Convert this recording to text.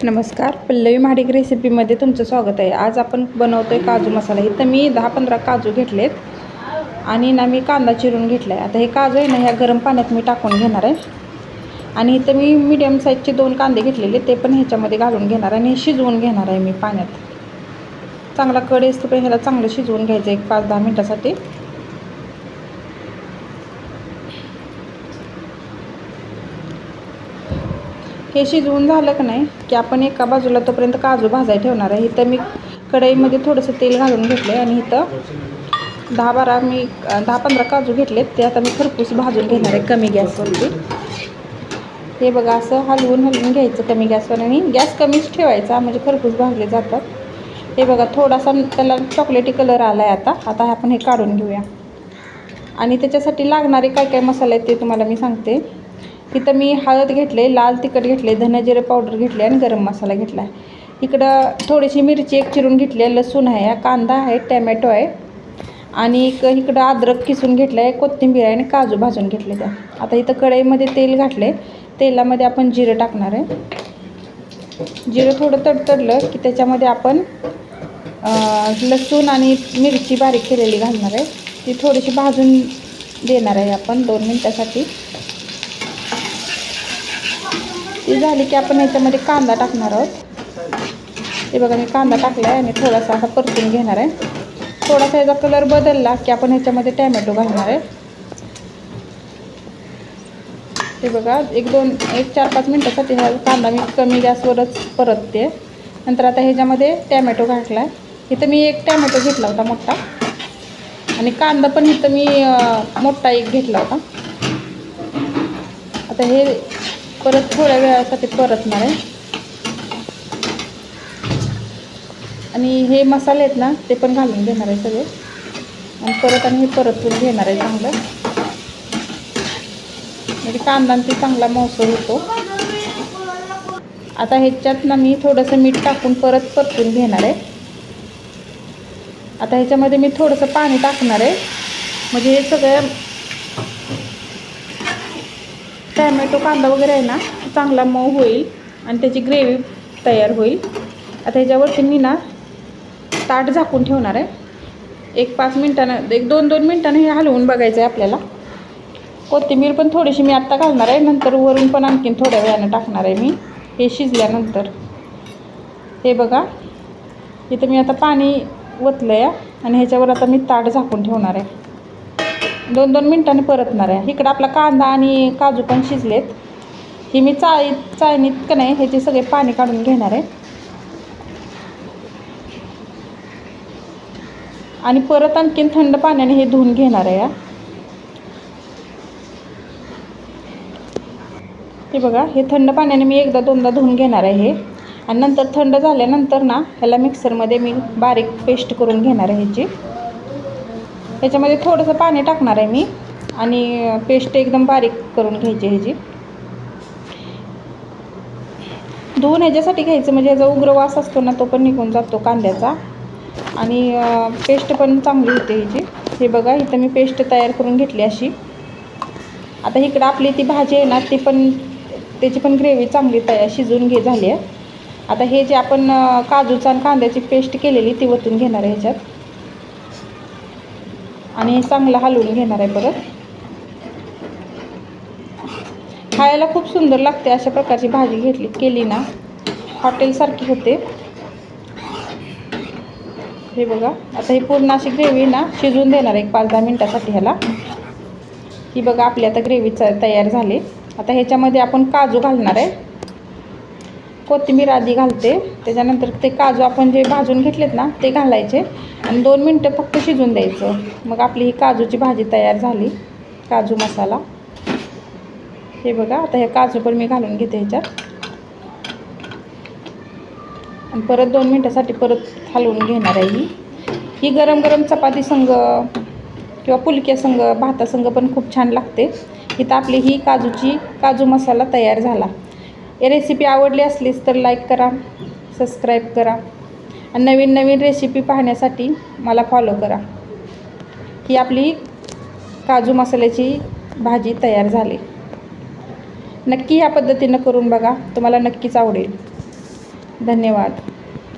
नमस्कार, पल्लवी महाडिक रेसिपीमध्ये तुमचं स्वागत आहे। आज आपण बनवतोय काजू मसाला। इथं मी 10-15 काजू घेतलेत आणि ना मी कांदा चिरून घेतला आहे। आता हे काजू आहे ना ह्या गरम पाण्यात मी टाकून घेणार आहे आणि इथं मी मीडियम साईजचे 2 कांदे घेतलेले ते पण ह्याच्यामध्ये घालून घेणार आणि शिजवून घेणार आहे मी पाण्यात। चांगला कढई असतो ह्याला चांगलं शिजवून घ्यायचं 1-5-10 मिनिटासाठी। हे शिजवून झालं की नाही की आपण एका बाजूला तोपर्यंत काजू भाजायला ठेवणार आहे। इथं मी कढईमध्ये थोडंसं तेल घालून घेतलं आणि इथं 10-15 काजू घेतलेत ते आता मी खरपूस भाजून घेणार आहे कमी गॅसवरती। हे बघा असं हलवून घ्यायचं कमी गॅसवर आणि गॅस कमीच ठेवायचा म्हणजे खरपूस भाजले जातात। हे बघा थोडासा त्याला चॉकलेटी कलर आला आहे। आता आपण हे काढून घेऊया आणि त्याच्यासाठी लागणारे काय काय मसाले आहेत ते तुम्हाला मी सांगते। इथं मी हळद घेतले, लाल तिखट घेतले, धने जिरे पावडर घेतले आणि गरम मसाला घेतला आहे। इकडं थोडीशी मिरची एक चिरून घेतली आहे, लसूण आहे, कांदा आहे, टॅमॅटो आहे आणि इकडं अद्रक किसून घेतलं आहे, कोथिंबीर आहे आणि काजू भाजून घेतले त्या। आता इथं कढईमध्ये तेल घातले, तेलामध्ये आपण जिरं टाकणार आहे। जिरं थोडं तडतडलं की त्याच्यामध्ये आपण लसूण आणि मिरची बारीक केलेली घालणार आहे, ती थोडीशी भाजून देणार आहे आपण 2 मिनिटासाठी। ती झाली की आपण ह्याच्यामध्ये कांदा टाकणार आहोत। हे बघा मी कांदा टाकला आहे आणि थोडासा असा परतून घेणार आहे। थोडासा याचा कलर बदलला की आपण ह्याच्यामध्ये टॅमॅटो घालणार आहे। हे बघा 1-4-5 मिनिटासाठी हा कांदा मी कमी गॅसवरच परतते। नंतर आता ह्याच्यामध्ये टॅमॅटो घातला आहे। इथं मी 1 टॅमॅटो घेतला होता मोठा आणि कांदा पण इथं मी मोठा 1 घेतला होता। आता हे परत थोड्या वेळासाठी परतणार आहे आणि हे मसाले आहेत ना ते पण घालून घेणार आहे सगळे आणि हे परतून घेणार आहे चांगलं, म्हणजे कांदा ते चांगला मऊसर होतो। आता ह्याच्यात ना मी थोडंसं मीठ टाकून परतून घेणार आहे। आता ह्याच्यामध्ये मी थोडंसं पाणी टाकणार आहे म्हणजे हे सगळं टॅमॅटो कांदा वगैरे आहे ना चांगला मऊ होईल आणि त्याची ग्रेव्ही तयार होईल। आता ह्याच्यावरती मी ना ताट झाकून ठेवणार आहे 1-5 मिनिटानं 1-2 मिनिटानं हे हलवून बघायचं आहे आपल्याला। कोथिंबीर पण थोडीशी मी आत्ता घालणार आहे, नंतर वरून पण आणखीन थोड्या वेळानं टाकणार आहे मी हे शिजल्यानंतर। हे बघा इथं मी आता पाणी ओतलं आहे आणि ह्याच्यावर आता मी ताट झाकून ठेवणार आहे, 2-2 मिनिटांनी परतणार आहे। इकडं आपला कांदा आणि काजू पण शिजलेत। ही मी चाळणीत का नाही ह्याचे सगळे पाणी काढून घेणार आहे आणि परत आणखीन थंड पाण्याने हे धुवून घेणार आहे। हे बघा हे थंड पाण्याने मी 1-2दा धुवून घेणार आहे हे आणि नंतर थंड झाल्यानंतर ना ह्याला मिक्सरमध्ये मी बारीक पेस्ट करून घेणार आहे ह्याची। ह्याच्यामध्ये थोडंसं पाणी टाकणार आहे मी आणि पेस्ट एकदम बारीक करून घ्यायची ह्याची। धुवून ह्याच्यासाठी घ्यायचं म्हणजे ह्याचा उग्र वास असतो ना तो पण निघून जातो कांद्याचा आणि पेस्ट पण चांगली होते ह्याची। हे बघा इथं मी पेस्ट तयार करून घेतली अशी। आता इकडं आपली ती भाजी आहे ना त्याची पण ग्रेव्ही चांगली शिजून झाली आहे। आता हे जे आपण काजूचा आणि कांद्याची पेस्ट केलेली ती ओतून घेणार आहे ह्याच्यात आणि चांगलं हलवून घेणार आहे परत। खायला खूप सुंदर लागते अशा प्रकारची भाजी केली ना, हॉटेलसारखी होते। हे बघा आता ही पूर्ण अशी ग्रेव्ही ना शिजून देणार 1-5-10 मिनिटासाठी ह्याला। ही बघा आपली आता ग्रेव्ही तयार झाली। आता ह्याच्यामध्ये आपण काजू घालणार आहे, कोथिंबीर आधी घालते, त्याच्यानंतर ते काजू आपण जे भाजून घेतलेत ना ते घालायचे आणि 2 मिनटं फक्त शिजून द्यायचं। मग आपली ही काजूची भाजी तयार झाली, काजू मसाला। हे बघा आता हे काजू पण मी घालून घेते ह्याच्यात आणि परत 2 मिनटासाठी परत हलवून घेणार आहे। ही गरम गरम चपाती संग किंवा पुलक्या संग भातासंग पण खूप छान लागते। इथं आपली ही काजू मसाला तयार झाला। ही रेसिपी आवडली असलीच तर लाईक करा, सबस्क्राईब करा आणि नवीन नवीन रेसिपी पाहण्यासाठी मला फॉलो करा। ही आपली काजू मसाल्याची भाजी तयार झाली। नक्की ह्या पद्धतीनं करून बघा, तुम्हाला नक्कीच आवडेल। धन्यवाद.